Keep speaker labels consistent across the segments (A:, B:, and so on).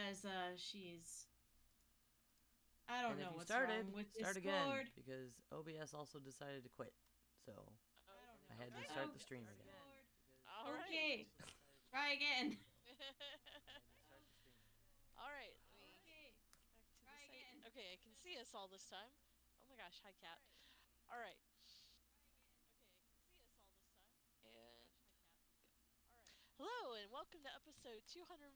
A: because she's I don't
B: And if
A: know
B: you
A: what's wrong with
B: start again
A: Discord.
B: because OBS also decided to quit. So I had to start the stream again.
C: All right.
A: Okay, try again.
C: All right. Let me back to the site. Okay, I can see us all this time. Oh my gosh, hi cat. All right. And hello, and welcome to episode 244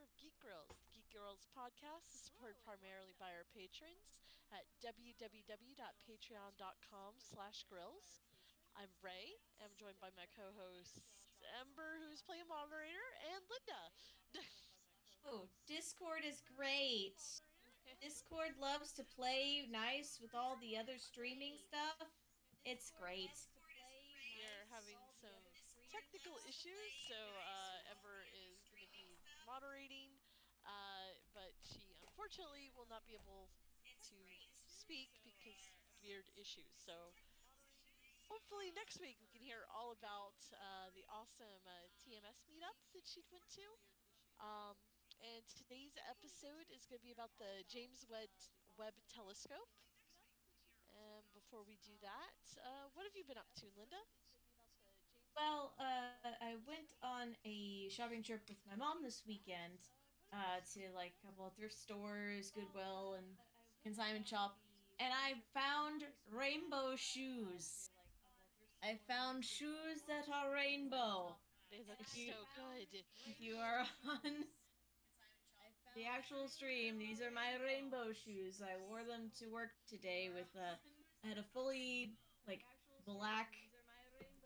C: of Geek Girls. The Geek Girls podcast is supported primarily by our patrons at www.patreon.com/grills. I'm Ray. I'm joined by my co-hosts Ember, who's playing moderator, and Linda.
A: Oh, Discord is great. Discord loves to play nice with all the other streaming stuff. It's great.
C: We're having some technical issues, so Ember is going to be moderating, but she unfortunately will not be able to speak because weird issues. So hopefully next week we can hear all about the awesome TMS meetup that she went to. Um, and today's episode is going to be about the Webb telescope. And before we do that, what have you been up to, Linda?
A: Well, I went on a shopping trip with my mom this weekend to like a couple of thrift stores, Goodwill, and consignment shop, and I found rainbow shoes. I found shoes that are rainbow.
C: They look
A: If you
C: so good.
A: if you are on the actual stream, these are my rainbow shoes. I wore them to work today with I had a fully like black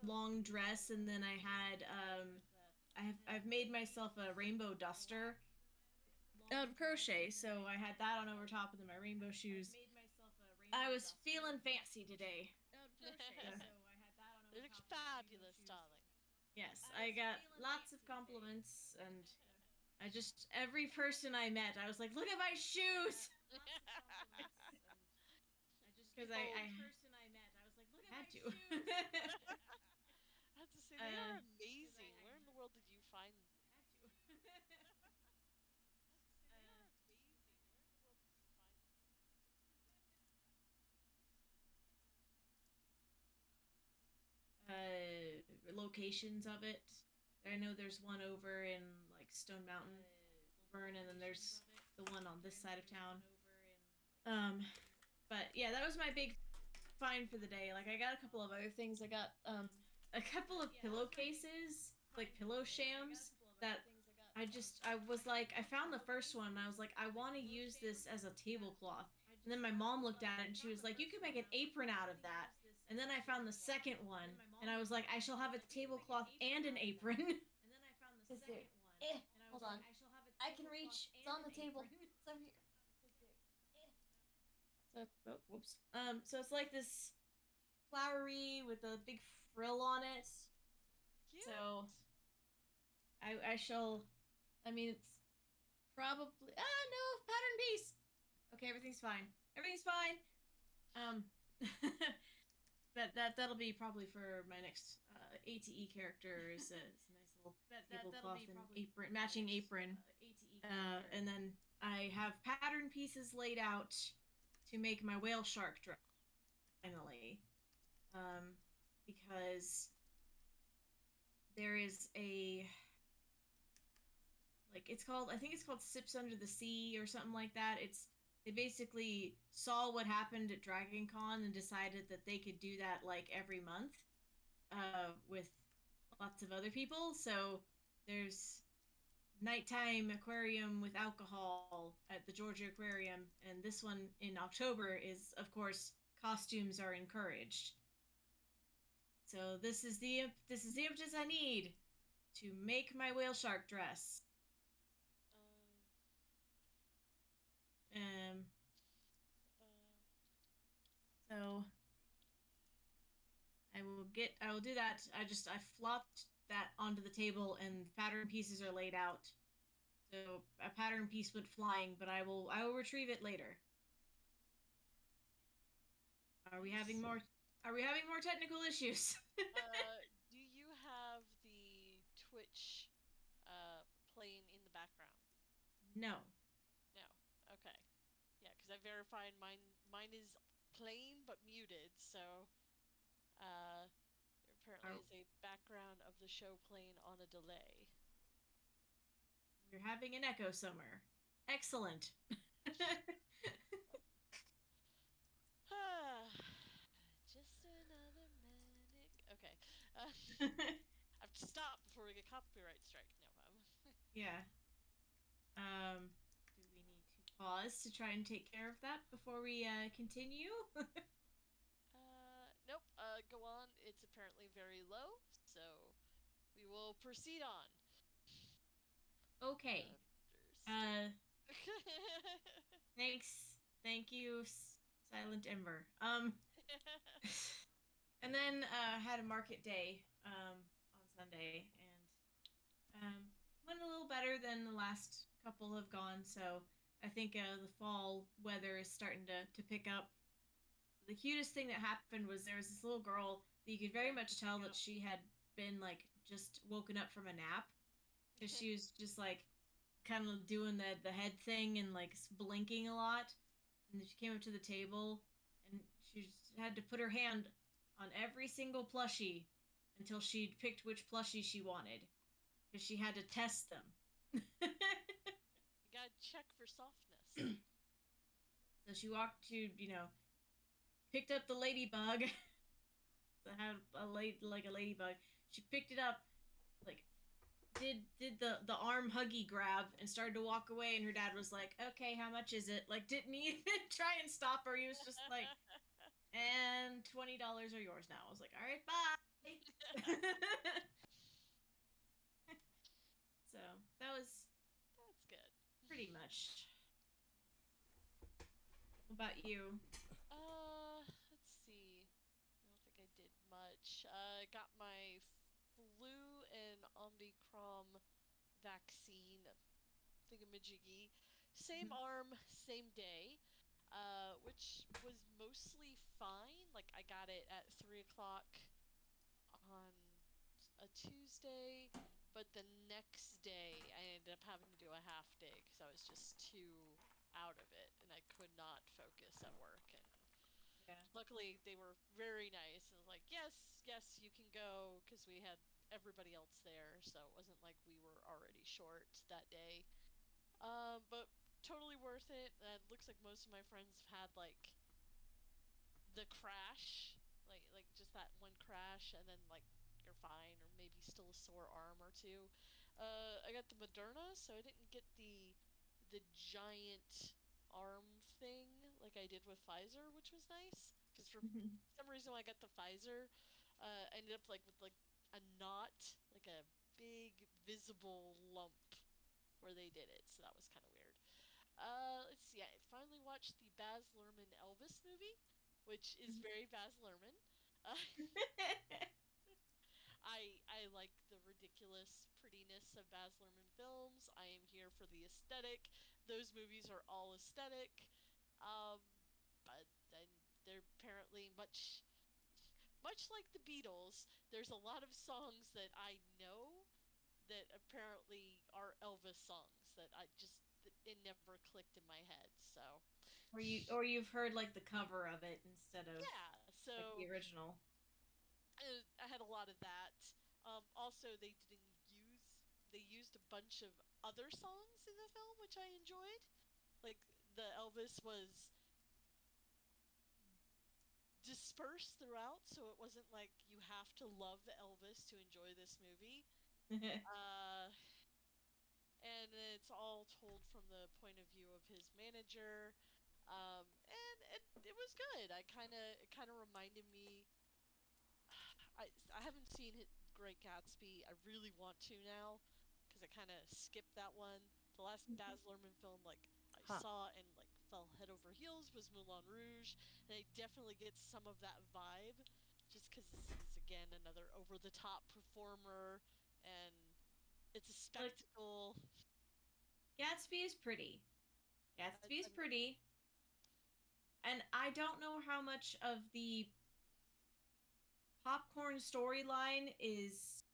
A: long dress, and then I had I've made myself a rainbow duster out of crochet, so I had that on over top of my rainbow shoes. I was feeling fancy today.
C: They look fabulous, darling.
A: Yes, I got lots of compliments, and every person I met, I was like, "Look at my shoes!" Because I had to.
C: I have to say, they are amazing. Where in the world did you find them?
A: Locations of it. I know there's one over in like Stone Mountain, Burn, and then there's the one on this side of town. But yeah, that was my big find for the day. Like I got a couple of other things. I got a couple of pillowcases, like pillow shams that I was like I found the first one and I was like I want to use this as a tablecloth. And then my mom looked at it and she was like, "You could make an apron out of that." And then I found the second one and I was like, "I shall have a tablecloth and an apron." Is there? Hold on. I can reach. It's on the table. It's over here. So, oh, whoops. So it's like this flowery with a big frill on it.
C: Cute.
A: So I shall. I mean, it's probably no pattern piece. Okay, everything's fine. Everything's fine. Um, but that'll be probably for my next ATE character is a nice little tablecloth and apron, matching apron. And then I have pattern pieces laid out to make my whale shark dress finally. Because there is a like it's called I think it's called Sips Under the Sea or something like that. They basically saw what happened at Dragon Con and decided that they could do that like every month with lots of other people. So there's nighttime aquarium with alcohol at the Georgia Aquarium, and this one in October is, of course, costumes are encouraged. So this is the impetus I need to make my whale shark dress. Um. So I will do that. I flopped that onto the table and pattern pieces are laid out. So a pattern piece went flying, but I will retrieve it later. Are we having more technical issues?
C: Do you have the Twitch playing in the background?
A: No.
C: verified mine is playing but muted, so there apparently
A: Are
C: is a background of the show playing on a delay.
A: we're having an echo somewhere? Excellent.
C: Just another minute. Okay. I have to stop before we get copyright strike. No problem.
A: Yeah. Do we need to pause to try and take care of that before we continue?
C: Nope. Go on. It's apparently very low, so we will proceed on.
A: Okay.
C: Understood.
A: Thanks. Thank you, Silent Ember. And then had a market day on Sunday, and went a little better than the last couple have gone. So I think the fall weather is starting to pick up. The cutest thing that happened was there was this little girl that you could very much tell that she had been like just woken up from a nap, because she was just like kind of doing the head thing and like blinking a lot. And then she came up to the table and she just had to put her hand on every single plushie until she'd picked which plushie she wanted, because she had to test them.
C: You gotta check for softness.
A: So she walked to, picked up the ladybug. So I had like a ladybug. She picked it up, like did the arm huggy grab and started to walk away, and her dad was like, "Okay, how much is it?" Like didn't even try and stop her. He was just like, "And $20 are yours now." I was like, "All right, bye." So that was
C: That's good.
A: pretty much. What about you?
C: Let's see. I don't think I did much. Got my flu and Omicron vaccine thingamajiggy. Same arm, same day. Which was mostly fine. Like I got it at 3 o'clock on a Tuesday, but the next day I ended up having to do a half day because I was just too out of it and I could not focus at work. And
A: Yeah.
C: luckily they were very nice and was like, yes, yes, you can go, because we had everybody else there, so it wasn't like we were already short that day. But totally worth it. And it looks like most of my friends have had like the crash, like just that one crash, and then like you're fine, or maybe still a sore arm or two. I got the Moderna, so I didn't get the giant arm thing like I did with Pfizer, which was nice. Because for some reason, when I got the Pfizer, I ended up like with like a knot, like a big visible lump where they did it. So that was kind of weird. Let's see. I finally watched the Baz Luhrmann Elvis movie, which is very Baz Luhrmann. Uh, I like the ridiculous prettiness of Baz Luhrmann films. I am here for the aesthetic. Those movies are all aesthetic. Um, but then they're apparently much like the Beatles. There's a lot of songs that I know that apparently are Elvis songs that it never clicked in my head. So
A: Or you've heard like the cover of it instead of
C: yeah,
A: like
C: so
A: the original.
C: I had a lot of that. Also, they used a bunch of other songs in the film, which I enjoyed. Like the Elvis was dispersed throughout, so it wasn't like you have to love Elvis to enjoy this movie. Uh, and it's all told from the point of view of his manager. And it was good. It kind of reminded me. I haven't seen Great Gatsby. I really want to now, because I kind of skipped that one. The last Baz Luhrmann film like I
B: Huh.
C: saw and like fell head over heels was Moulin Rouge, and I definitely get some of that vibe, just because this is again another over the top performer, and it's a
A: Like
C: spectacle.
A: Gatsby is pretty. Gatsby is
C: I
A: pretty. And I don't know how much of the popcorn storyline is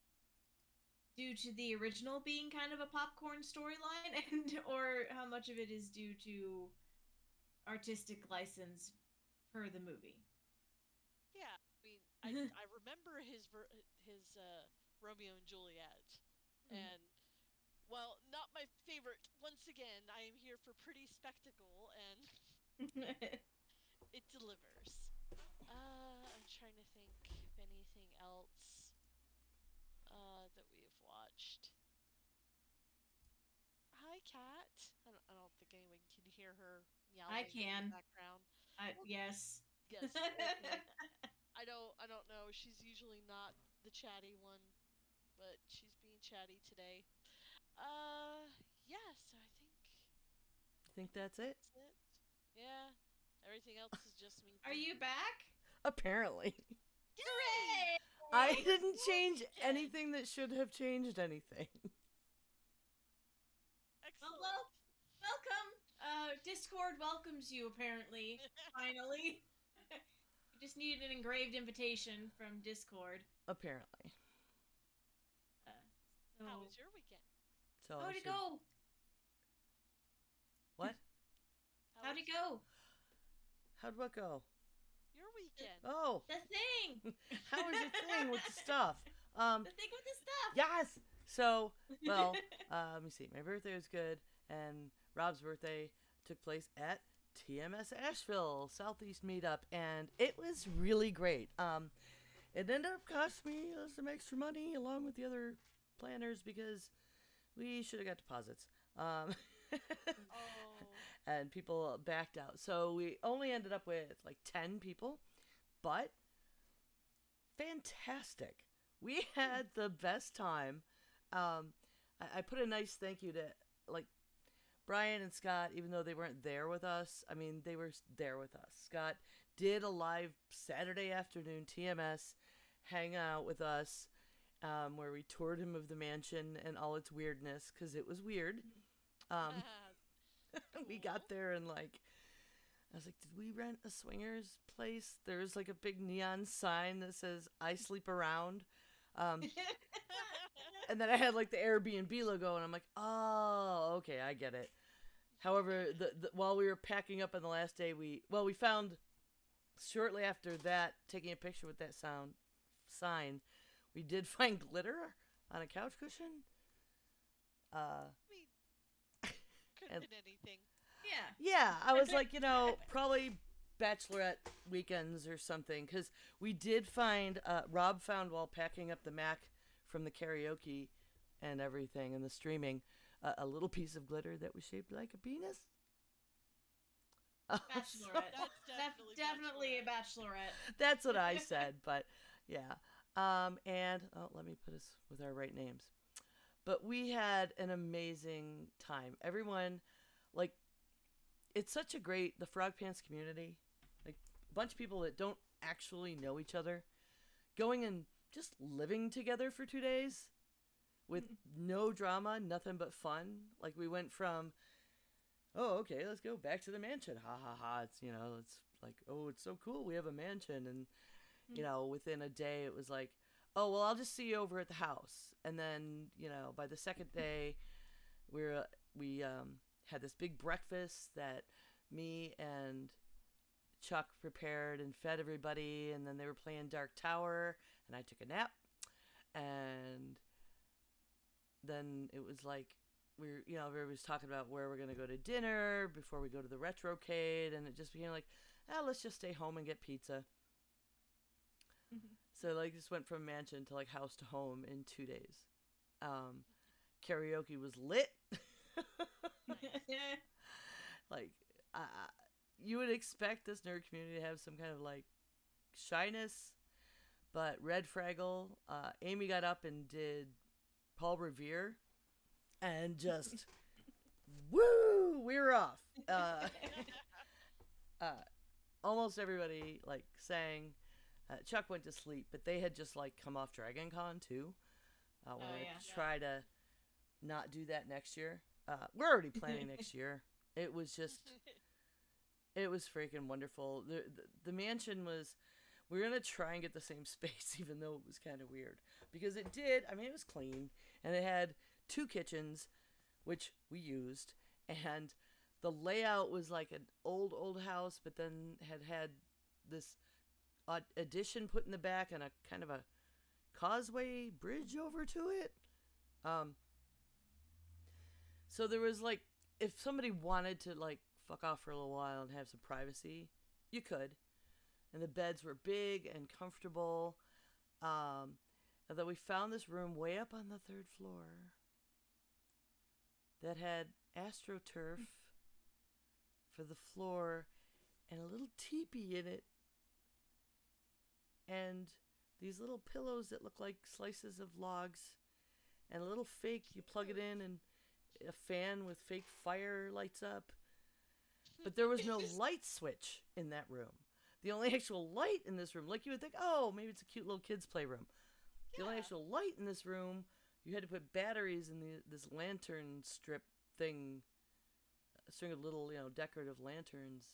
A: due to the original being kind of a popcorn storyline, and or how much of it is due to artistic license per the movie.
C: Yeah, I mean, I remember his Romeo and Juliet, and well, not my favorite. Once again, I am here for pretty spectacle, and it delivers. I'm trying to think of anything else that we have watched. Hi, cat. I don't think anyone can hear her
A: I
C: meowing in the
A: can.
C: background. Well,
A: Yes.
C: yes. Okay. I don't know. She's usually not the chatty one, but she's being chatty today. Uh, yeah. So
B: I think
C: I think
B: that's it.
C: that's it. Yeah. Everything else is just me
A: Are you
C: thinking.
A: back?
B: Apparently.
C: Yay!
B: I
A: Hooray!
B: didn't change
C: Weekend.
B: anything that should have changed anything.
C: Excellent.
A: Welcome. Discord welcomes you. Apparently, finally. You just needed an engraved invitation from Discord.
B: Apparently.
A: Uh,
C: How
A: so,
C: was your weekend?
B: So
A: how'd it go?
B: What?
A: How'd
C: was
A: it go?
B: How'd what go?
C: your weekend?
B: Oh,
A: The thing.
B: how was your thing with the stuff?
A: The thing with the stuff.
B: Yes. So, well, let me see. My birthday was good, and Rob's birthday took place at TMS Asheville Southeast Meetup, and it was really great. It ended up costing me some extra money along with the other planners because we should have got deposits.
C: Oh.
B: And people backed out. So we only ended up with like 10 people, but fantastic. We had the best time. I put a nice thank you to like Brian and Scott, even though they weren't there with us. I mean, they were there with us. Scott did a live Saturday afternoon TMS hangout with us, where we toured him of the mansion and all its weirdness because it was weird. Um, we
C: Cool.
B: got there and like I was like, did we rent a swingers place? There's like a big neon sign that says I sleep around. And then I had like the Airbnb logo and I'm like, oh, okay, I get it. However, while we were packing up on the last day, we found shortly after that, taking a picture with that sign, we did find glitter on a couch cushion.
C: I mean, could have
B: And-
C: been anything.
A: Yeah.
B: I was like, probably bachelorette weekends or something, because we did find, Rob found while packing up the Mac from the karaoke and everything and the streaming, a little piece of glitter that was shaped like a penis.
A: Bachelorette.
C: That's
A: Definitely a bachelorette.
B: That's what I said, but yeah. And let me put us with our right names. But we had an amazing time. Everyone, like, it's such a great, the Frog Pants community, like, a bunch of people that don't actually know each other, going and just living together for 2 days with no drama, nothing but fun. Like, we went from, oh, okay, let's go back to the mansion. Ha ha ha. It's like, oh, it's so cool. We have a mansion. And, within a day, it was like, oh, well, I'll just see you over at the house. And then, by the second day, we had this big breakfast that me and Chuck prepared and fed everybody. And then they were playing Dark Tower. And I took a nap. And then it was like, everybody was talking about where we're going to go to dinner before we go to the Retrocade, and it just became like, let's just stay home and get pizza. So, like, just went from mansion to, like, house to home in 2 days. Karaoke was lit. Like, you would expect this nerd community to have some kind of, like, shyness, but Red Fraggle, Amy got up and did Paul Revere, and just woo, we were off. Almost everybody like sang. Chuck went to sleep, but they had just like come off Dragon Con too. We're gonna try to not do that next year. We're already planning next year. It was freaking wonderful. The mansion was. We were going to try and get the same space, even though it was kind of weird. Because it did, I mean, it was clean. And it had 2 kitchens, which we used. And the layout was like an old house, but then had this addition put in the back and a kind of a causeway bridge over to it. Um, so there was like, if somebody wanted to like fuck off for a little while and have some privacy, you could. And the beds were big and comfortable. And then we found this room way up on the third floor that had astroturf for the floor and a little teepee in it and these little pillows that look like slices of logs and a little fake, you plug it in and a fan with fake fire lights up. But there was no light switch in that room. The only actual light in this room, like you would think, oh, maybe it's a cute little kids' playroom. The only actual light in this room, you had to put batteries in this lantern strip thing, a string of little, decorative lanterns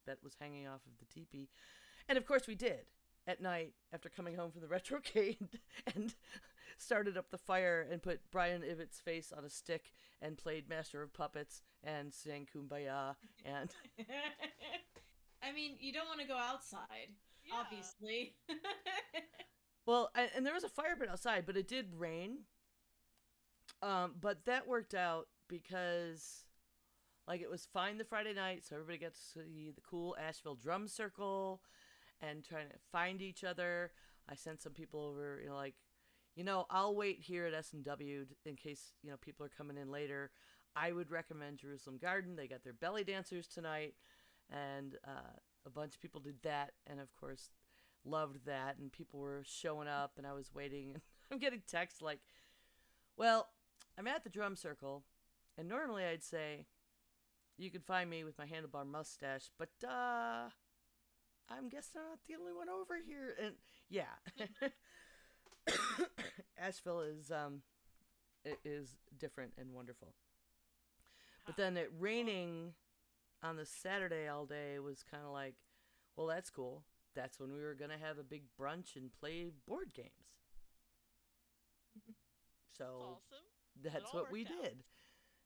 B: that was hanging off of the teepee. And of course we did at night after coming home from the retrocade and started up the fire and put Brian Ivетт's face on a stick and played Master of Puppets and sang Kumbaya and
A: I mean, you don't want to go outside, obviously.
B: well, and there was a fire pit outside, but it did rain. But that worked out because like it was fine the Friday night, so everybody got to see the cool Asheville drum circle and trying to find each other. I sent some people over, I'll wait here at S&W in case, people are coming in later. I would recommend Jerusalem Garden. They got their belly dancers tonight, and a bunch of people did that, and of course loved that, and people were showing up, and I was waiting, and I'm getting texts like, well, I'm at the drum circle, and normally I'd say, you can find me with my handlebar mustache, but I'm guessing I'm not the only one over here. And yeah, Asheville is different and wonderful. But then it raining on the Saturday all day was kind of like, well, that's cool. That's when we were going to have a big brunch and play board games. So
C: awesome.
B: That's what we did.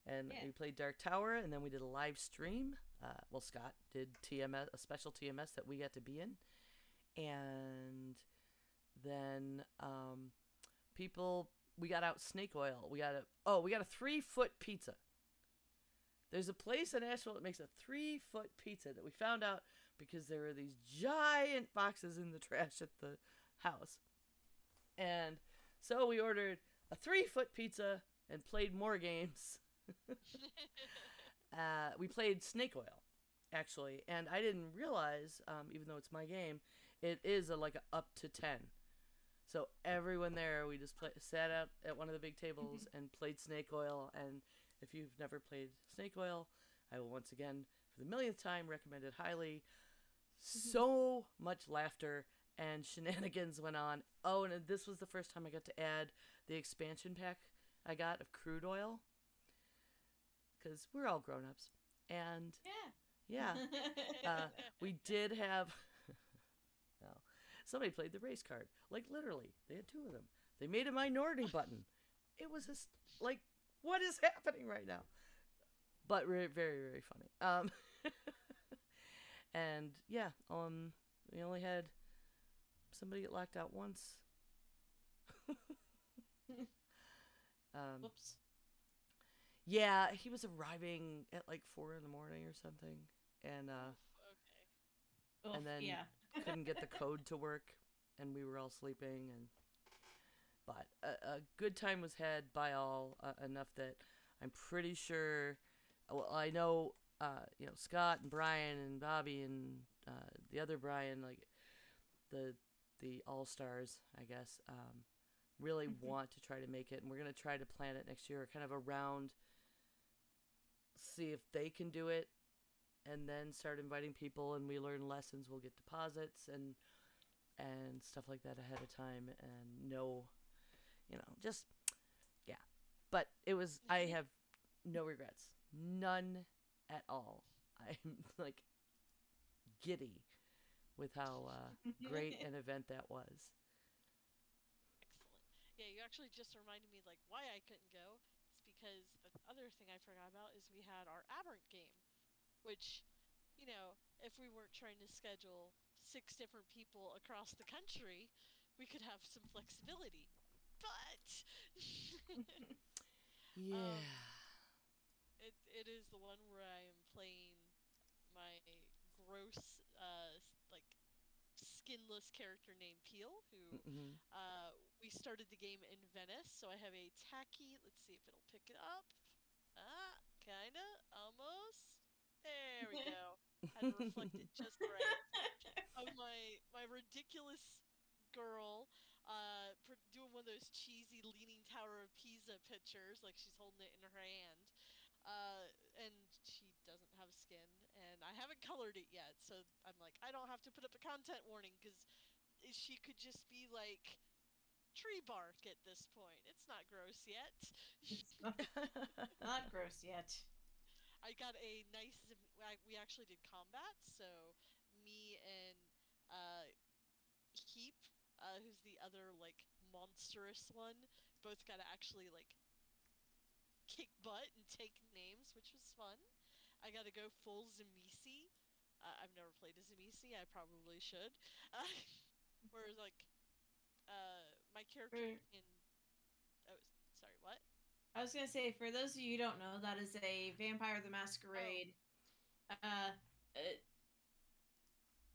B: And we played Dark Tower, and then we did a live stream. Scott did TMS, a special TMS that we got to be in. And then we got out snake oil. We got a 3-foot pizza. There's a place in Asheville that makes a 3-foot pizza that we found out because there were these giant boxes in the trash at the house. And so we ordered a 3-foot pizza and played more games. We played Snake Oil, actually, and I didn't realize, even though it's my game, it is a up to 10. So everyone there, we just sat out at one of the big tables and played Snake Oil. And if you've never played Snake Oil, I will once again, for the millionth time, recommend it highly. So much laughter and shenanigans went on. Oh, and this was the first time I got to add the expansion pack I got of crude oil. Because we're all grown-ups. And we did have somebody played the race card, like literally they had 2 of them. They made a minority button. It was just like, what is happening right now? But very, very funny. And we only had somebody get locked out once.
A: Whoops.
B: Yeah, he was arriving at like 4 a.m. or something, and
A: Okay.
B: and then couldn't get the code to work, and we were all sleeping. But a good time was had by all, enough that I'm pretty sure. Well, I know, Scott and Brian and Bobby and the other Brian, like the all stars, I guess, really want to try to make it, and we're gonna try to plan it next year, kind of around. See if they can do it, and then start inviting people, and we learn lessons. We'll get deposits and stuff like that ahead of time, and but it was, I have no regrets, none at all. I'm like giddy with how great an event that was.
C: Excellent. Yeah, you actually just reminded me like why I couldn't go. It's because the other thing I forgot about is we had our Aberrant game. which, if we weren't trying to schedule six different people across the country, we could have some flexibility. But
B: Yeah.
C: um, it is the one where I am playing my gross, like skinless character named Peel, who
B: Mm-hmm.
C: uh, we started the game in Venice. So I have a tacky. Let's see if it'll pick it up. Kinda, almost. There we go. Had to reflect it just right. Of my ridiculous girl, doing one of those cheesy Leaning Tower of Pisa pictures, like she's holding it in her hand. Uh, and she doesn't have skin, and I haven't colored it yet, so I'm like, I don't have to put up a content warning because she could just be like tree bark at this point. It's not gross yet.
A: It's not gross yet.
C: I got a nice. We actually did combat, so me and uh, Heap, who's the other like monstrous one, both got to actually like kick butt and take names, which was fun. I got to go full Zamisi. I've never played as Zamisi. I probably should. Uh, whereas like my character
A: For,
C: can. Oh, sorry. What?
A: I was gonna say, for those of you who don't know, that is a Vampire the
C: Oh,
A: Masquerade. Uh, it,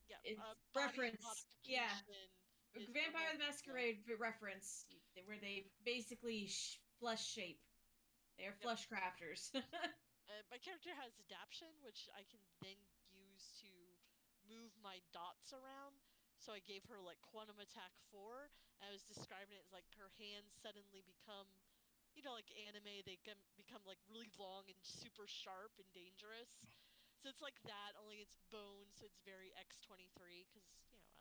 C: yeah.
A: it's
C: Body
A: reference. Yeah,
C: modification is the
A: Vampire
C: whole
A: the
C: deal.
A: Masquerade reference, where they basically flesh shape. They are
C: Yep.
A: flesh crafters.
C: My character has adaption, which I can then use to move my dots around. So I gave her like quantum attack 4. And I was describing it as like her hands suddenly become, like anime, they become like really long and super sharp and dangerous. So it's like that, only it's bone, so it's very X-23 because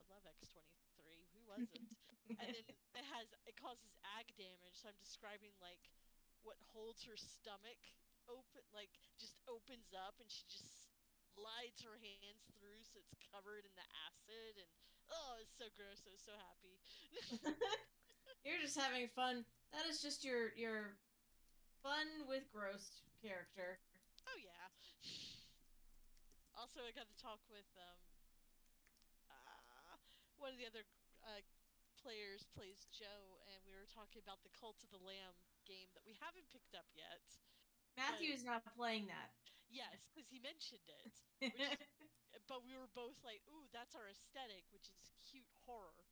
C: I love X-23. Who wasn't? And then it causes ag damage. So I'm describing like what holds her stomach open, like just opens up, and she just slides her hands through, so it's covered in the acid, and oh, it's so gross. I was so happy.
A: You're just having fun. That is just your fun with gross character.
C: Oh yeah. Also, I got to talk with uh, one of the other uh, players plays Joe, and we were talking about the Cult of the Lamb game that we haven't picked up yet. But
A: Matthew's not playing that.
C: yes, because he mentioned it, which is, but we were both like, "Ooh, that's our aesthetic," which is cute horror,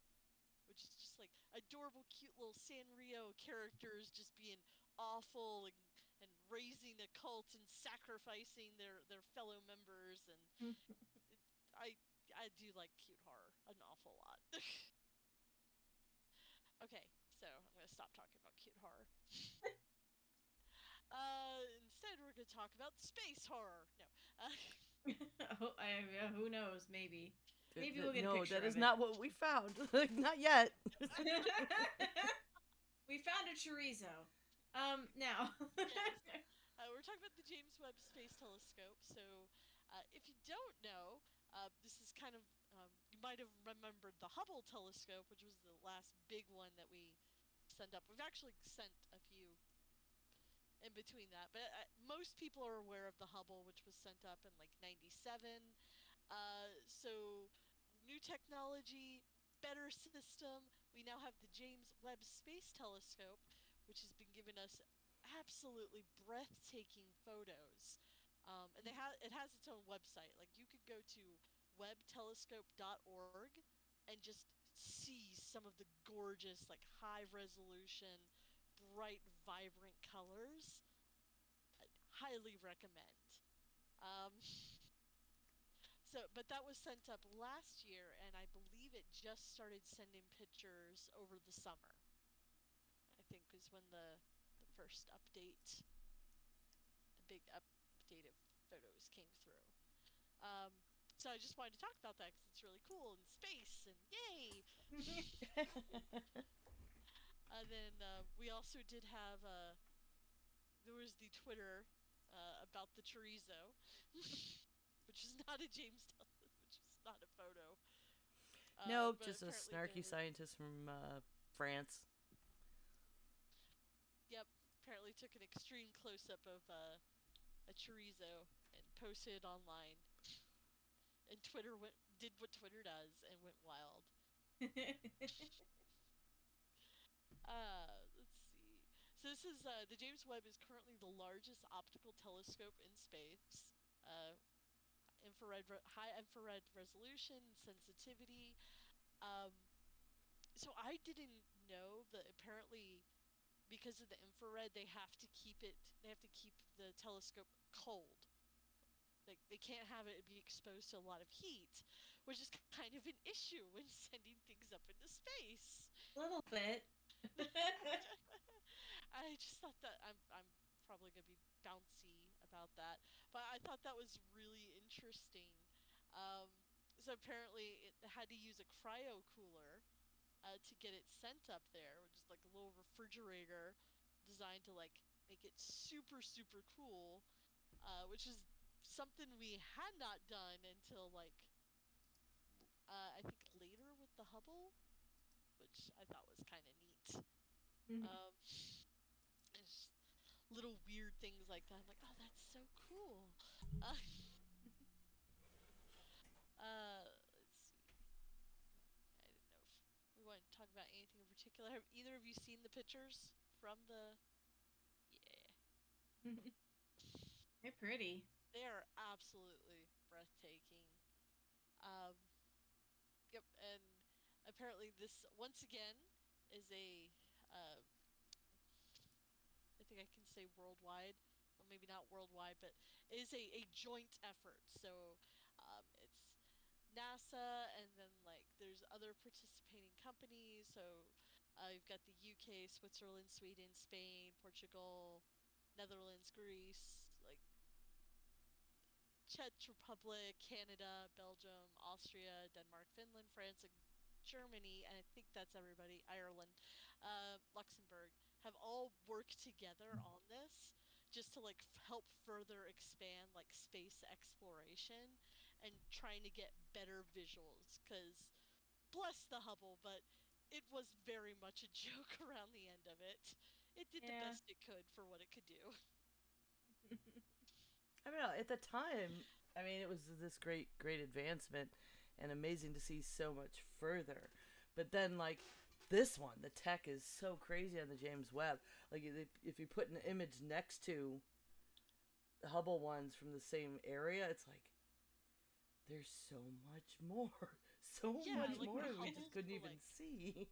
C: which is just like adorable, cute little Sanrio characters just being awful and raising a cult and sacrificing their fellow members, and it, I I do like cute horror an awful lot. Okay, so I'm gonna stop talking about cute horror. Instead, we're gonna talk about space horror. No.
A: Oh, who knows? Maybe we'll get a
B: No,
A: picture
B: that is
A: of it.
B: not what we found. Not yet.
A: We found a chorizo. Now.
C: Yes. We're talking about the James Webb Space Telescope. So, if you don't know, this is kind of you might have remembered the Hubble telescope, which was the last big one that we sent up. We've actually sent a few in between that, but most people are aware of the Hubble, which was sent up in like '97. So, new technology, better system. We now have the James Webb Space Telescope, which has been giving us absolutely breathtaking photos. And it has its own website. Like you could go to webbtelescope.org and just see some of the gorgeous, like high resolution, bright, vibrant colors. I highly recommend. Um, but that was sent up last year, and I believe it just started sending pictures over the summer. I think is when the first update, the big updated photos came through. Um, so I just wanted to talk about that because it's really cool in space and yay. And then we also did have there was the Twitter about the chorizo, which is not a which is not a photo.
B: No,
C: But
B: just a
C: apparently
B: snarky
C: there,
B: scientist from France.
C: yep, apparently took an extreme close up of a chorizo and posted online, and Twitter did what Twitter does and went wild. Let's see. So this is the James Webb is currently the largest optical telescope in space. Uh, high infrared resolution, sensitivity. Um, so I didn't know that apparently because of the infrared they have to keep the telescope cold. Like they can't have it be exposed to a lot of heat, which is kind of an issue when sending things up into space.
A: A little bit.
C: I just thought that I'm probably gonna be bouncy about that, but I thought that was really interesting. Um, so apparently it had to use a cryo cooler to get it sent up there, which is like a little refrigerator designed to like make it super cool, which is something we had not done until like I think later with the Hubble, which I thought was kind of neat. Um, it's little weird things like that. I'm like, oh, that's so cool. Uh, let's see. I didn't know if we want to talk about anything in particular. Have either of you seen the pictures from the? Yeah,
A: They're pretty.
C: they are absolutely breathtaking. Um, yep, and apparently this once again is a uh, I think I can say worldwide. Well, maybe not worldwide, but it is a joint effort. So it's NASA, and then like there's other participating companies. So you've got the UK, Switzerland, Sweden, Spain, Portugal, Netherlands, Greece, like Czech Republic, Canada, Belgium, Austria, Denmark, Finland, France, and Germany, and I think that's everybody, Ireland, Luxembourg, have all worked together on this just to like help further expand like space exploration and trying to get better visuals. Because bless the Hubble, but it was very much a joke around the end of it. It did the
A: Yeah.
C: best it could for what it could do.
B: I don't know. At the time, I mean, it was this great advancement and amazing to see so much further. But then, like, this one, the tech is so crazy on the James Webb. Like, if you put an image next to the Hubble ones from the same area, it's like, there's so much more. So
C: Yeah,
B: much
C: like
B: more
C: the
B: that we just
C: Hubble's
B: couldn't
C: were
B: even
C: like
B: see.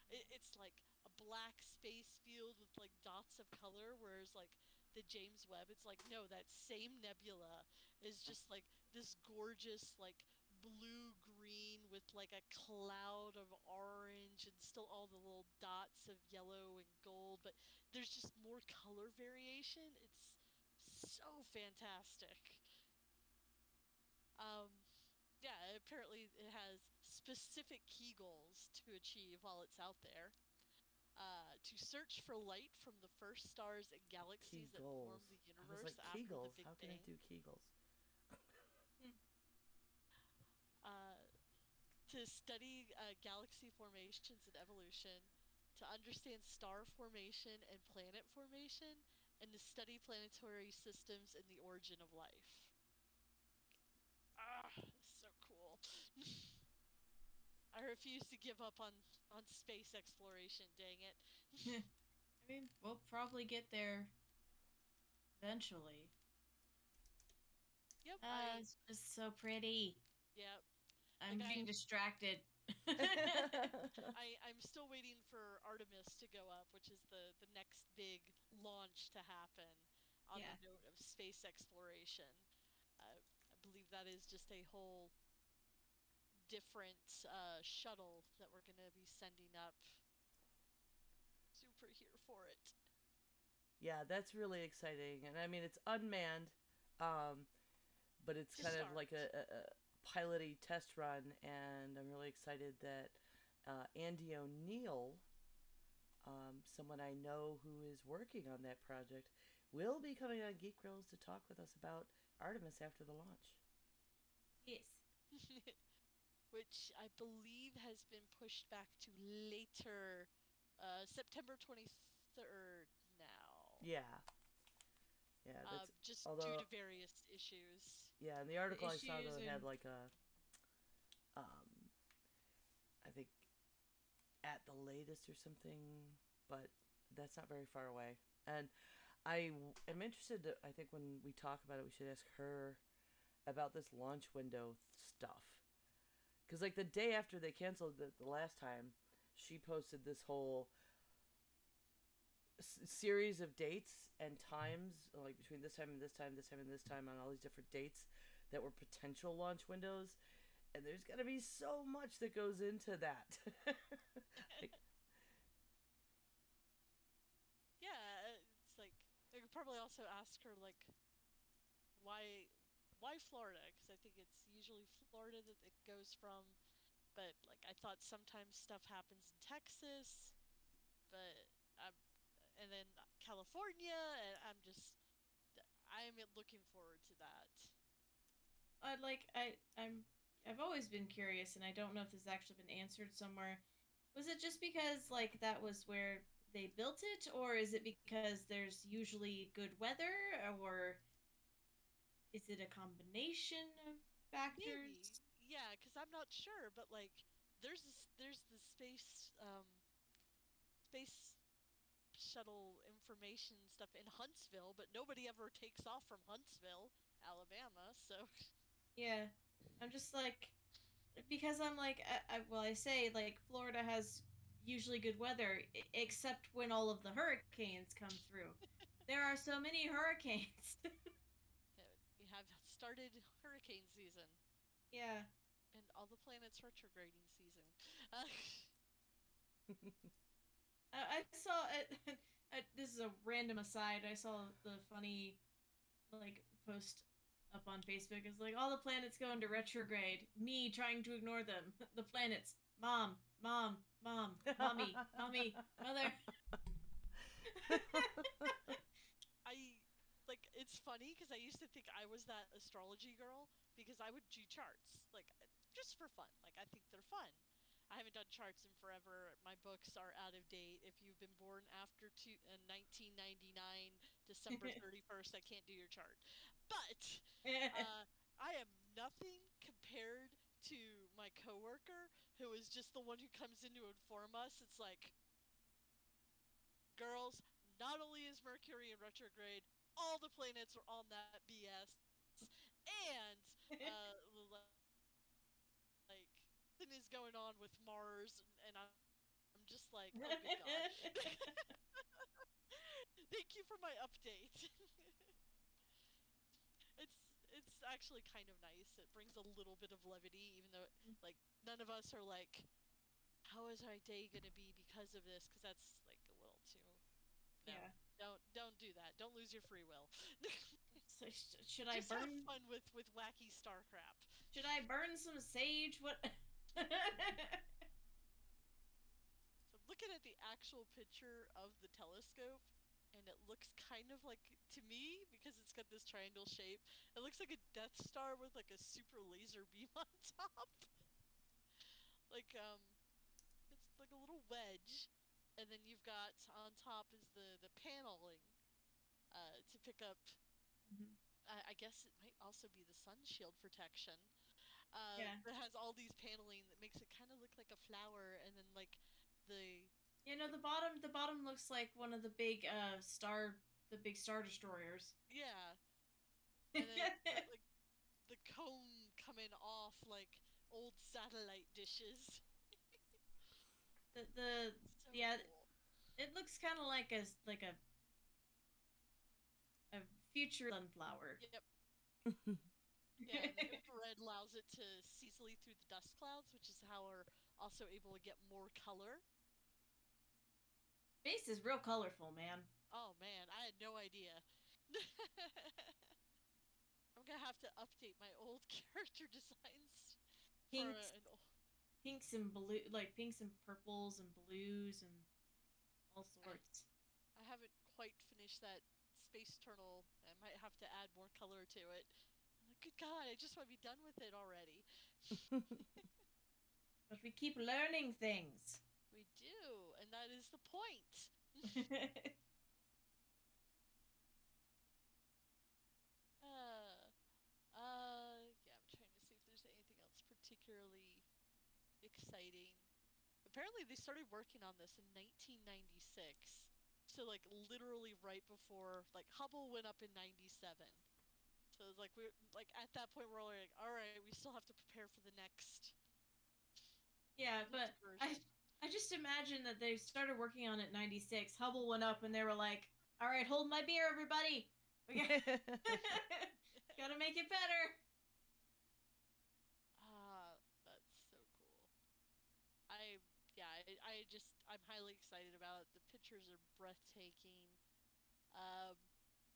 C: it's like a black space field with like dots of color, whereas like the James Webb, it's like no, that same nebula is just like this gorgeous like blue green with like a cloud of orange and still all the little dots of yellow and gold, but there's just more color variation. It's so fantastic. Um, yeah, apparently it has specific key goals to achieve while it's out there. To search for light from the first stars and galaxies that
B: Kegels.
C: formed the
B: I was
C: universe
B: like,
C: after the
B: Kegels?
C: Big
B: How can it
C: Bang.
B: do Kegels?
C: Uh, to study galaxy formations and evolution, to understand star formation and planet formation, and to study planetary systems and the origin of life. Ah, so cool. I refuse to give up on space exploration, dang it.
A: I mean, we'll probably get there eventually.
C: Yep, I
A: It's just so pretty.
C: yeah, like
A: I'm getting distracted.
C: I'm still waiting for Artemis to go up, which is the next big launch to happen on the
A: Yeah.
C: note of space exploration. I believe that is just a whole different shuttle that we're going to be sending up. Super here for it.
B: Yeah, that's really exciting. And I mean, it's unmanned, um, but it's
C: To
B: kind of
C: start.
B: like a piloty test run. And I'm really excited that Andy O'Neill, someone I know who is working on that project, will be coming on Geek Grills to talk with us about Artemis after the launch.
A: Yes.
C: Which I believe has been pushed back to later, September 23rd now.
B: Yeah. Yeah, that's
C: just due
B: although
C: to various issues.
B: yeah, in the article I saw though
A: Issues
B: it had
A: and
B: like a um I think at the latest or something, but that's not very far away. And am interested to, I think when we talk about it we should ask her about this launch window stuff. Cuz like the day after they canceled the last time, she posted this whole series of dates and times, like between this time and this time, this time and this time, on all these different dates that were potential launch windows. And there's gonna be so much that goes into that. Like,
C: Yeah, it's like they could probably also ask her like why why Florida? Because I think it's usually Florida that it goes from. But like I thought sometimes stuff happens in Texas, but I'm, and then California, and I am looking forward to that.
A: I've always been curious, and I don't know if this has actually been answered somewhere. Was it just because like that was where they built it, or is it because there's usually good weather, or is it a combination of factors?
C: Maybe, yeah, because I'm not sure, but like there's the space shuttle information stuff in Huntsville, but nobody ever takes off from Huntsville, Alabama. So
A: Yeah, I'm just like because I'm like well I say like Florida has usually good weather except when all of the hurricanes come through. There are so many hurricanes.
C: we have started hurricane season
A: Yeah.
C: and all the planets retrograding season.
A: I saw it. This is a random aside. I saw the funny like post up on Facebook. It's like all the planets go into retrograde. Me trying to ignore them. The planets. Mom, mom, mom, mommy, mommy, mother.
C: I like it's funny because I used to think I was that astrology girl because I would do charts like just for fun. Like I think they're fun. I haven't done charts in forever. My books are out of date. If you've been born after 1999 December 31st, I can't do your chart. But uh, I am nothing compared to my coworker who is just the one who comes in to inform us. It's like girls, not only is Mercury in retrograde, all the planets are on that BS, and like something is going on with Mars, and I'm just like, oh good god. Thank you for my update. It's actually kind of nice. It brings a little bit of levity, even though like none of us are like, how is our day gonna be because of this? Because that's like a little too. No,
A: Yeah.
C: don't do that. Don't lose your free will.
A: So should I
C: Just have
A: burn?
C: fun with wacky star crap.
A: Should I burn some sage? What?
C: So I'm looking at the actual picture of the telescope, and it looks kind of like to me because it's got this triangle shape. It looks like a Death Star with like a super laser beam on top. Like it's like a little wedge, and then you've got on top is the paneling to pick up.
A: Mhm.
C: I guess it might also be the sun shield protection.
A: Yeah.
C: That has all these paneling that makes it kind of look like a flower, and then like the
A: You know
C: the
A: the bottom looks like one of the big star destroyers.
C: yeah, and then it's got
A: the
C: like the cone coming off like old satellite dishes.
A: the
C: So
A: yeah,
C: cool.
A: it looks kind of like a future sunflower.
C: Yep. Yeah, and the infrared allows it to see easily through the dust clouds, which is how we're also able to get more color.
A: Space is real colorful, man.
C: Oh man, I had no idea. I'm gonna have to update my old character designs for
A: Pinks,
C: an.
A: pinks and blue, like pinks and purples and blues and all
C: I
A: sorts.
C: I haven't quite finished that space turtle. I might have to add more color to it. I'm like, good God, I just want to be done with it already.
A: But we keep learning things.
C: We do, and that is the point. exciting. Apparently, they started working on this in 1996. So, like, literally right before, like, Hubble went up in 97. So it's like we're like at that point we're like, all right, we still have to prepare for the
A: Yeah, but
C: next
A: I
C: version.
A: I just imagine that they started working on it in 96. Hubble went up and they were like, "All right, hold my beer everybody. We got got to make it better."
C: Ah, that's so cool. I yeah, I'm highly excited about it. The pictures are breathtaking. Um,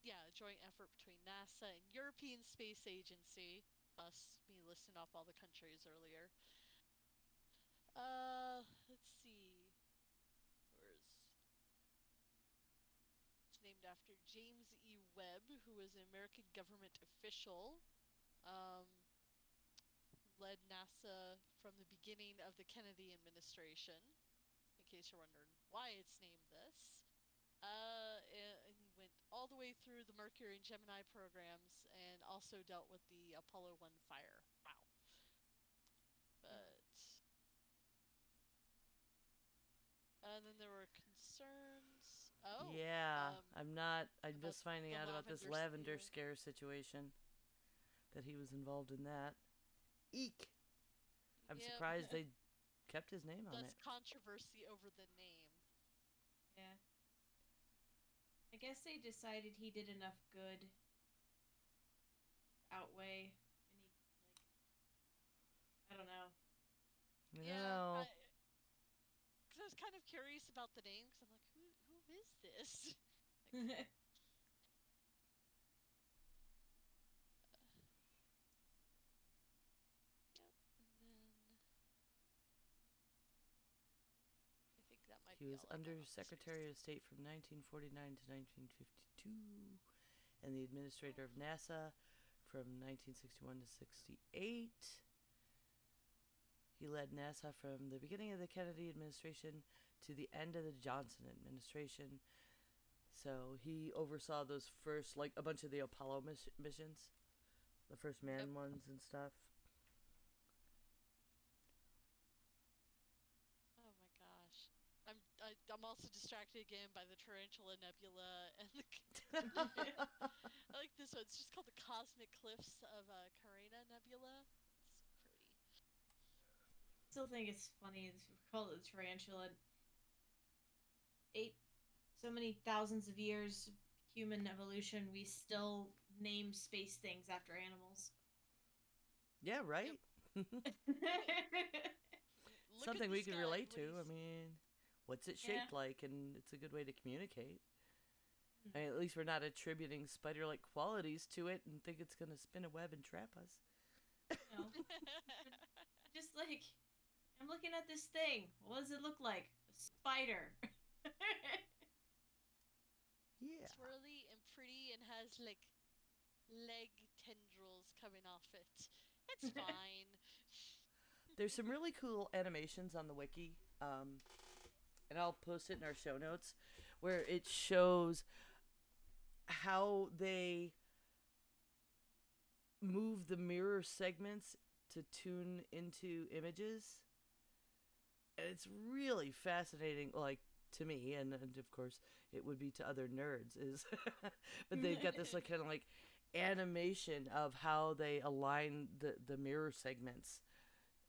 C: yeah, a joint effort between NASA and European Space Agency. Thus, me listing off all the countries earlier. Let's see. Where's It's named after James E. Webb, who was an American government official, um, who led NASA from the beginning of the Kennedy administration. In case you're wondering why it's named this. And he went all the way through the Mercury and Gemini programs and also dealt with the Apollo 1 fire. Wow. But and then there were concerns. Oh,
B: Yeah, I'm not. I'm
C: about
B: just finding
C: the
B: out about this
C: lavender
B: lavender
C: scare.
B: scare situation, that he was involved in that. Eek! I'm
C: Yep.
B: surprised they kept his name on
C: Less
B: it.
C: controversy over the name.
A: Yeah. I guess they decided he did enough good to outweigh any, like, I don't know.
C: Yeah,
B: No.
C: because I was kind of curious about the name because I'm like, who is this? Like, uh, yep. And then I think that might
B: He
C: be
B: was
C: all I got
B: Under
C: on the space.
B: Secretary of State from 1949 to 1952 and the Administrator of
C: Oh,
B: NASA from 1961 to 68. He led NASA from the beginning of the Kennedy administration to the end of the Johnson administration. So he oversaw those first, like a bunch of the Apollo missions, the first
C: yep.
B: manned ones and stuff.
C: Oh my gosh. I'm also distracted again by the Tarantula Nebula and I like this one. It's just called the Cosmic Cliffs of Carina Nebula. It's pretty.
A: Still think it's funny. We call it the tarantula. Eight so many thousands of years of human evolution, we still name space things after animals.
B: Yeah,
C: Yep.
B: right?
C: Look at
B: Something
C: the
B: we could
C: sky.
B: relate
C: What do you
B: to. I
C: see?
B: mean, what's it
A: Yeah.
B: shaped like? And it's a good way to communicate.
A: Hmm.
B: I mean, at least we're not attributing spider like qualities to it and think it's going to spin a web and trap us.
A: No. But just like, I'm looking at this thing. What does it look like? A spider.
B: Yeah.
C: Swirly and pretty and has like leg tendrils coming off it. It's fine.
B: There's some really cool animations on the wiki, and I'll post it in our show notes, where it shows how they move the mirror segments to tune into images. And it's really fascinating, like to me, and of course it would be to other nerds. Is but they've got this like kind of like animation of how they align the mirror segments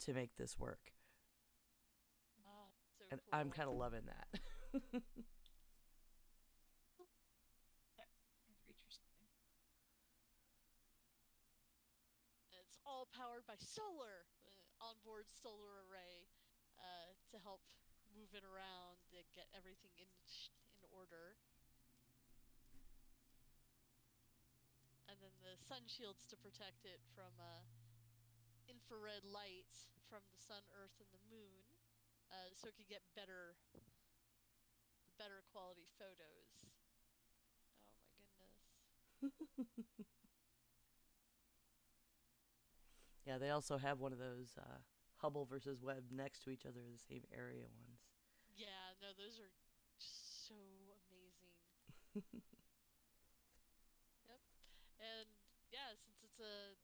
B: to make this work,
C: Oh, so
B: and I'm
C: cool.
B: kind of loving that.
A: I had to reach for something.
C: It's all powered by solar, onboard solar array, to help move it around and get everything in order. And then the sun shields to protect it from infrared light from the sun, Earth, and the moon, so it could get better quality photos. Oh my goodness.
B: Yeah, they also have one of those Hubble versus Webb next to each other, the same area ones.
C: Yeah, no, those are just so amazing. Yep. And yeah, since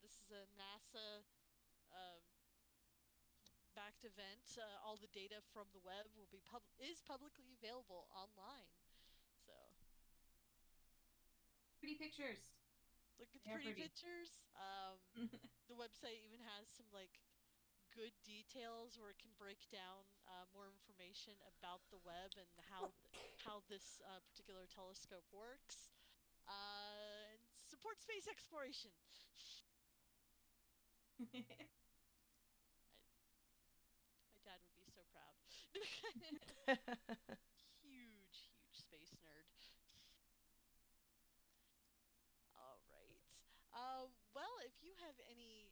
C: this is a NASA um, back exact event. All the data from the web will be is publicly available online. So
A: Pretty pictures.
C: look at the
A: They're
C: pretty
A: pretty.
C: pictures. The website even has some like good details where it can break down more information about the web and how this particular telescope works. And support space exploration. I, my dad would be so proud. Huge space nerd. All right. Well, if you have any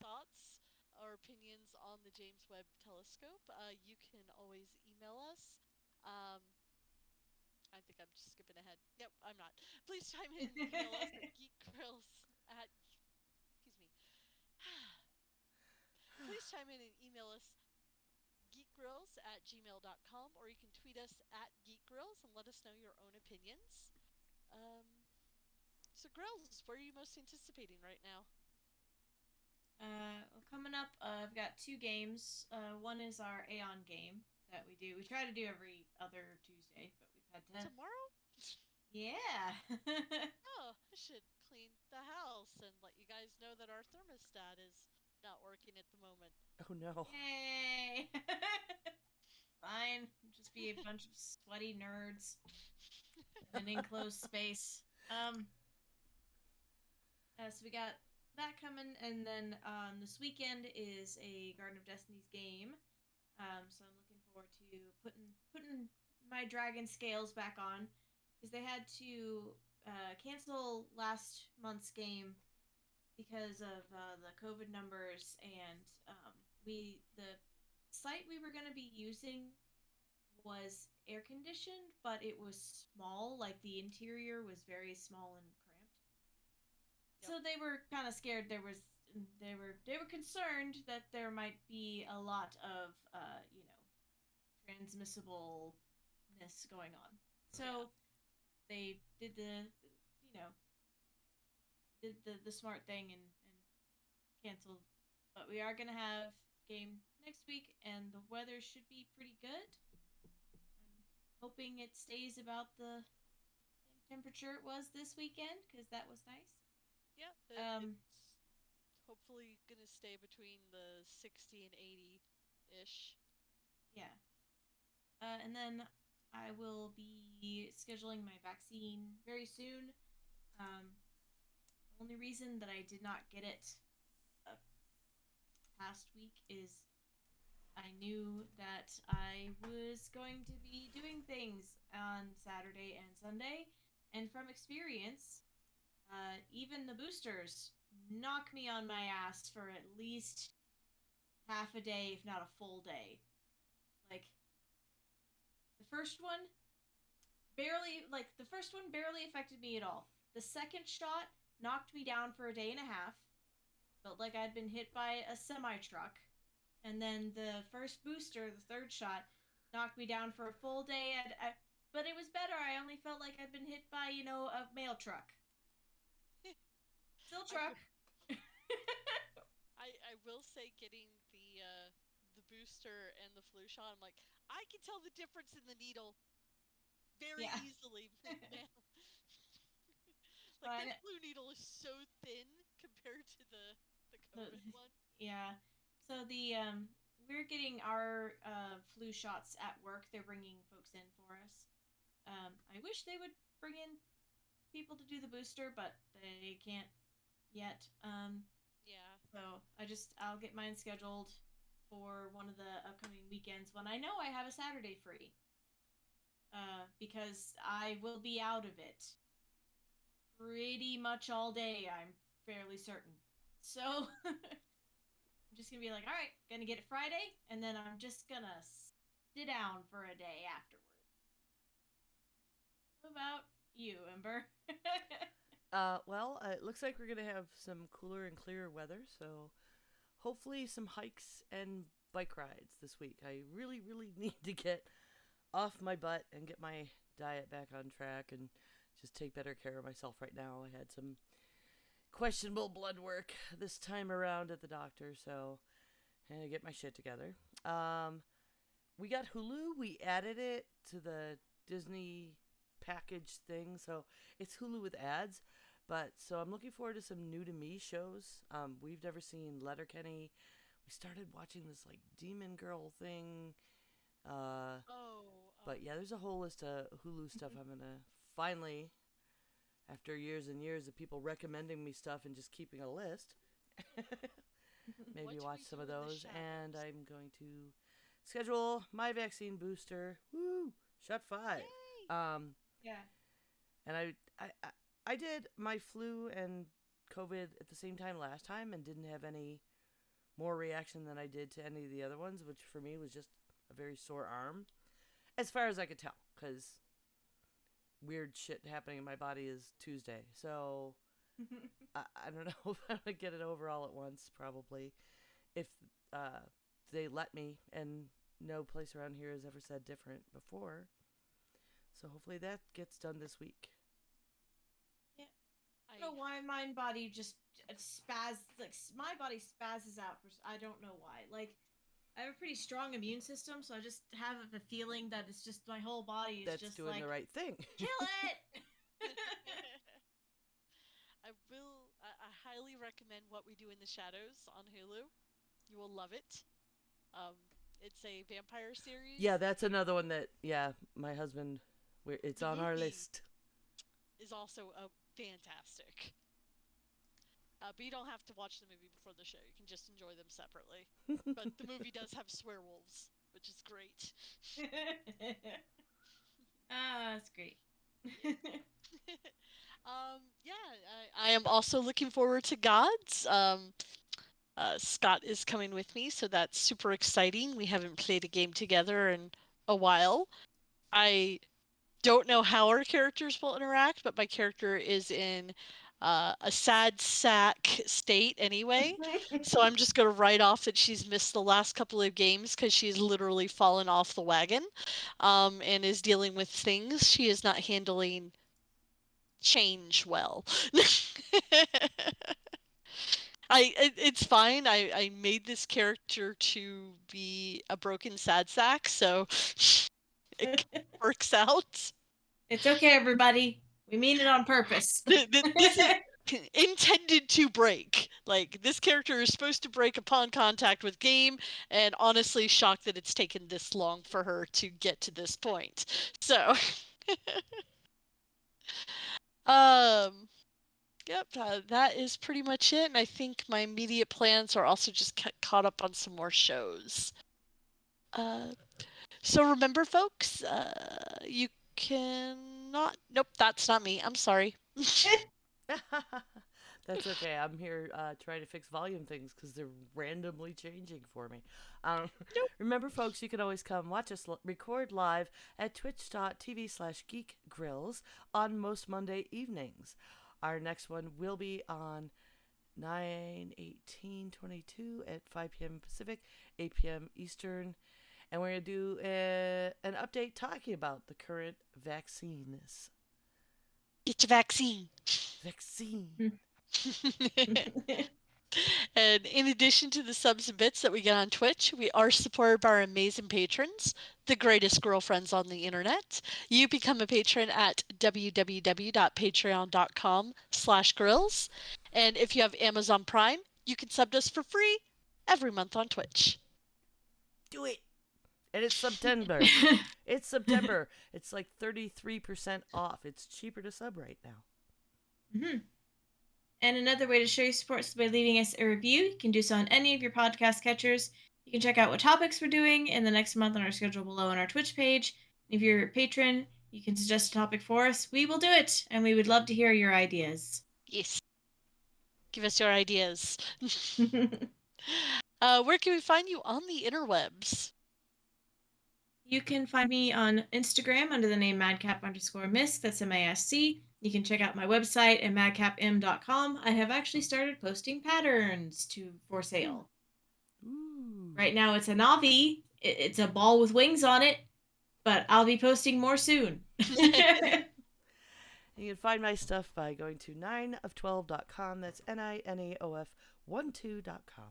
C: thoughts or opinions on the James Webb Telescope, you can always email us. Um, I think I'm just skipping ahead. Yep, I'm not. Please chime in and email us at geekgrills at excuse me. Please chime in and email us geekgrills@gmail.com, or you can tweet us at geekgrills and let us know your own opinions. So Grills, what are you most anticipating right now?
A: Well, coming up, I've got two games. One is our Aeon game that we do. We try to do every other Tuesday, but we've had to.
C: Tomorrow?
A: Yeah.
C: Oh, I should clean the house and let you guys know that our thermostat is not working at the moment.
B: Oh no.
A: Yay. Fine. Just be a bunch of sweaty nerds in an enclosed space. So we got that coming, and then this weekend is a Garden of Destiny's game. So I'm looking forward to putting my dragon scales back on because they had to cancel last month's game because of the COVID numbers, and the site we were going to be using was air conditioned, but it was small. Like the interior was very small and cramped.
C: Yep.
A: So they were kind of scared. They were concerned that there might be a lot of transmissibleness going on.
C: Yeah.
A: So they did you know the smart thing and canceled. But we are gonna have game next week, and the weather should be pretty good. I'm hoping it stays about the same temperature it was this weekend because that was nice.
C: Yeah,
A: Um,
C: it's hopefully gonna stay between the 60 and 80 ish.
A: yeah. And then I will be scheduling my vaccine very soon. The only reason that I did not get it uh, past week is I knew that I was going to be doing things on Saturday and Sunday, and from experience, even the boosters knock me on my ass for at least half a day, if not a full day. Like the first one barely affected me at all. The second shot knocked me down for a day and a half. Felt like I'd been hit by a semi truck. And then the first booster, the third shot, knocked me down for a full day. But it was better. I only felt like I'd been hit by, a mail truck. Still
C: I,
A: truck.
C: I will say getting the booster and the flu shot, I'm like, I can tell the difference in the needle very
A: Yeah.
C: easily, man. Like
A: But
C: their flu needle is so thin compared to the
A: the
C: COVID one.
A: yeah. So we're getting our flu shots at work. They're bringing folks in for us. I wish they would bring in people to do the booster, but they can't yet.
C: Yeah.
A: So I'll get mine scheduled for one of the upcoming weekends when I know I have a Saturday free. Because I will be out of it pretty much all day, I'm fairly certain. So I'm just gonna be like, all right, gonna get it Friday, and then I'm just gonna sit down for a day afterward. What about you, Ember?
B: Well, it looks like we're gonna have some cooler and clearer weather, so hopefully some hikes and bike rides this week. I really need to get off my butt and get my diet back on track and just take better care of myself right now. I had some questionable blood work this time around at the doctor, so I had to get my shit together. Um, we got Hulu. We added it to the Disney package thing, so it's Hulu with ads. But so I'm looking forward to some new to me shows. We've never seen Letterkenny. We started watching this like Demon Girl thing. Uh,
C: Oh,
B: but yeah, there's a whole list of Hulu stuff I'm gonna finally, after years and years of people recommending me stuff and just keeping a list,
C: what
B: maybe
C: do
B: watch
C: we
B: some
C: do
B: of
C: in the
B: those. And
C: shadows?
B: I'm going to schedule my vaccine booster. Woo! Shot five.
C: Yay!
B: Um,
A: Yeah.
B: and I did my flu and COVID at the same time last time and didn't have any more reaction than I did to any of the other ones, which for me was just a very sore arm, as far as I could tell, because weird shit happening in my body is Tuesday. So I don't know if I'm gonna get it over all at once. Probably, if uh, they let me, and no place around here has ever said different before. So hopefully that gets done this week.
A: Yeah. I
C: I
A: don't know why my body just like my body spazzes out for I don't know why. Like I have a pretty strong immune system, so I just have a feeling that it's just my whole body is
B: That's
A: just
B: doing
A: like
B: the right thing.
A: kill it.
C: I highly recommend What We Do in the Shadows on Hulu. You will love it. Um, it's a vampire
B: Yeah,
C: series.
B: that's another one that my husband. It's
C: The
B: on our
C: movie
B: list.
C: is also fantastic. But you don't have to watch the movie before the show. You can just enjoy them separately. But the movie does have swearwolves, which is great.
A: Ah, that's great.
C: Yep. Yeah, I am also looking forward to Gods. Scott is coming with me, so that's super exciting. We haven't played a game together in a while. I don't know how our characters will interact, but my character is in a sad sack state anyway. So I'm just going to write off that she's missed the last couple of games because she's literally fallen off the wagon and is dealing with things. She is not handling change well. It's fine. I made this character to be a broken sad sack, so it works out.
A: It's okay, everybody. We mean it on purpose.
C: This is intended to break. Like this character is supposed to break upon contact with game, and honestly shocked that it's taken this long for her to get to this point. So, um, yep, that is pretty much it. And I think my immediate plans are also just caught up on some more shows. Uh, so remember, folks, you cannot. Nope, that's not me. I'm sorry.
B: That's okay. I'm here trying to fix volume things because they're randomly changing for me.
C: Nope.
B: Remember, folks, you can always come watch us record live at twitch.tv/geekgrills on most Monday evenings. Our next one will be on 9/18/22 at 5 p.m. Pacific, 8 p.m. Eastern. And we're going to do an update talking about the current vaccines.
C: Get your vaccine.
B: Vaccine.
C: And in addition to the subs and bits that we get on Twitch, we are supported by our amazing patrons, the greatest girlfriends on the internet. You become a patron at www.patreon.com/grills. And if you have Amazon Prime, you can sub us for free every month on Twitch.
B: Do it. And it's September. It's September. It's like 33% off. It's cheaper to sub right now.
A: Mm-hmm. And another way to show your support is by leaving us a review. You can do so on any of your podcast catchers. You can check out what topics we're doing in the next month on our schedule below on our Twitch page. If you're a patron, you can suggest a topic for us. We will do it, and we would love to hear your ideas.
C: Yes. Give us your ideas.
A: You
C: Where can we find you on the interwebs?
A: can find me on Instagram under the name madcap_misc. That's MASC. You can check out my website at madcapm.com. I have actually started posting patterns for sale.
B: Ooh.
A: Right now it's a Navi. It's a ball with wings on it, but I'll be posting more soon.
B: You can find my stuff by going to 9of12.com. That's NINAOF12.com.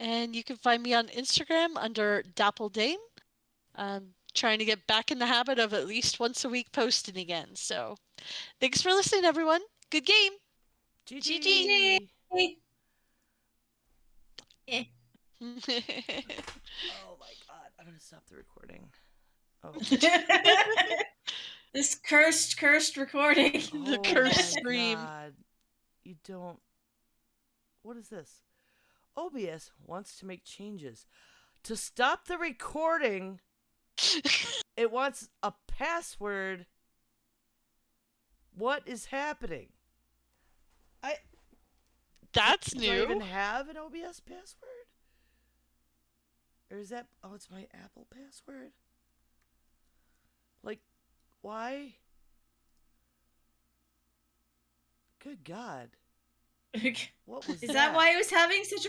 C: And you can find me on Instagram under DappleDame. I'm trying to get back in the habit of at least once a week posting again. So thanks for listening, everyone. Good game. GG.
B: GG.
A: Eh.
B: Oh my god, I'm gonna stop the recording. Oh,
A: This cursed recording.
C: The
B: oh
C: curse
B: my
C: stream.
B: god. You don't. What is this? OBS wants to make changes. To stop the recording, it wants a password. What is happening?
C: That's
B: Do I even
C: new.
B: have an OBS password? Or is that... Oh, it's my Apple password? Like, why? Good God. What was that?
A: Is that why I was having such a